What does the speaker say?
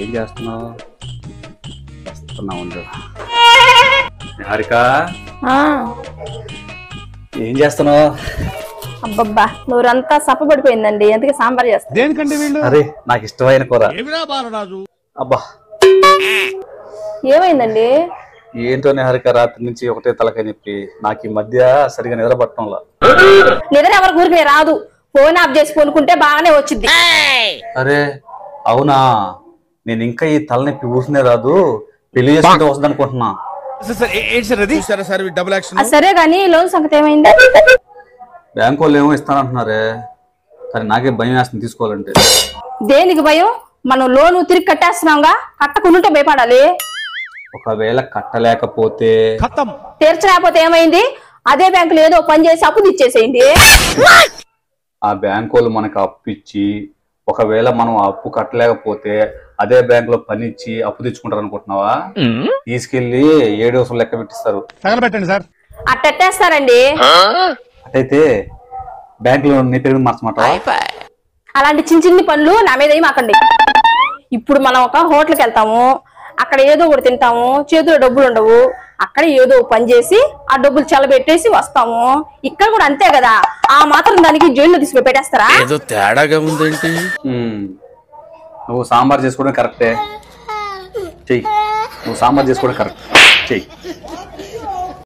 ఏం చేస్తున్నావు? ఉండు హారిక, ఏం చేస్తున్నావు? అబ్బబ్బా నూరంతా సప్పబడిపోయిందండి. ఎందుకు సాంబార్ చేస్తా? దేనికండి వీళ్ళు? అరే నాకు ఇష్టమైన కూర. అబ్బా ఏమైందండి? ఏంటో హారిక, రాత్రి నుంచి ఒకటే తలకాయ నొప్పి. నాకు ఈ మధ్య సరిగా నిద్ర పట్టడంలా. నిద్ర ఎవరి ఊరికి రాదు. ఫోన్ ఆఫ్ చేసి కొనుక్కుంటే బాగానే వచ్చింది. అరే అవునా, నేను ఇంకా ఈ తలనొప్పి ఊసినే రాదు, పెళ్లి చేసుకుంటే వస్తుంది అనుకుంటున్నా. సరే గానీ లోన్ సంగతి ఏమైంది? బ్యాంకు వాళ్ళు ఏమో ఇస్తానంటున్నారే, కానీ నాకే భయం వేస్తుంది తీసుకోవాలంటే. దేనికి భయం? మనం లోను తిరిగి కట్టేస్తున్నాంగా, కట్టకుంటే భయపడాలి. ఒకవేళ కట్టలేకపోతే? తీర్చలేకపోతే ఏమైంది? అదే బ్యాంకులో ఏదో పని చేసి అప్పు తెచ్చేసేయండి. ఆ బ్యాంకు వాళ్ళు మనకు అప్పు ఇచ్చి, ఒకవేళ మనం అప్పు కట్టలేకపోతే అదే బ్యాంక్ లో పని ఇచ్చి అప్పు తెచ్చుకుంటారు అనుకుంటున్నావా? తీసుకెళ్లి 7 రోజులు లెక్క పెట్టిస్తారు. తగలబెట్టండి సార్. అట్టేస్తారండి. అట్టయితే బ్యాంక్ లో నీ పేరు మార్చమంటావా? అలాంటి చిన్న చిన్ని పనులు నా మీద ఏమాకండి. ఇప్పుడు మనం ఒక హోటల్కి వెళ్తాము, అక్కడ ఏదో ఒకటి తింటాము, చేతిలో డబ్బులు ఉండవు. అక్కడ ఏదో పని చేసి ఆ డబ్బులు చల్లబెట్టేసి వస్తాము. ఇక్కడ కూడా అంతే కదా. ఆ మాత్రం దానికి జైల్లో తీసుకుని పెట్టేస్తారా? ఏదో తేడాగా ఉందేంటి? నువ్వు సాంబార్ చేసుకోవడం కరెక్టే చెయ్యి. నువ్వు సాంబార్ చేసుకోవడం కరెక్ట్ చెయ్యి.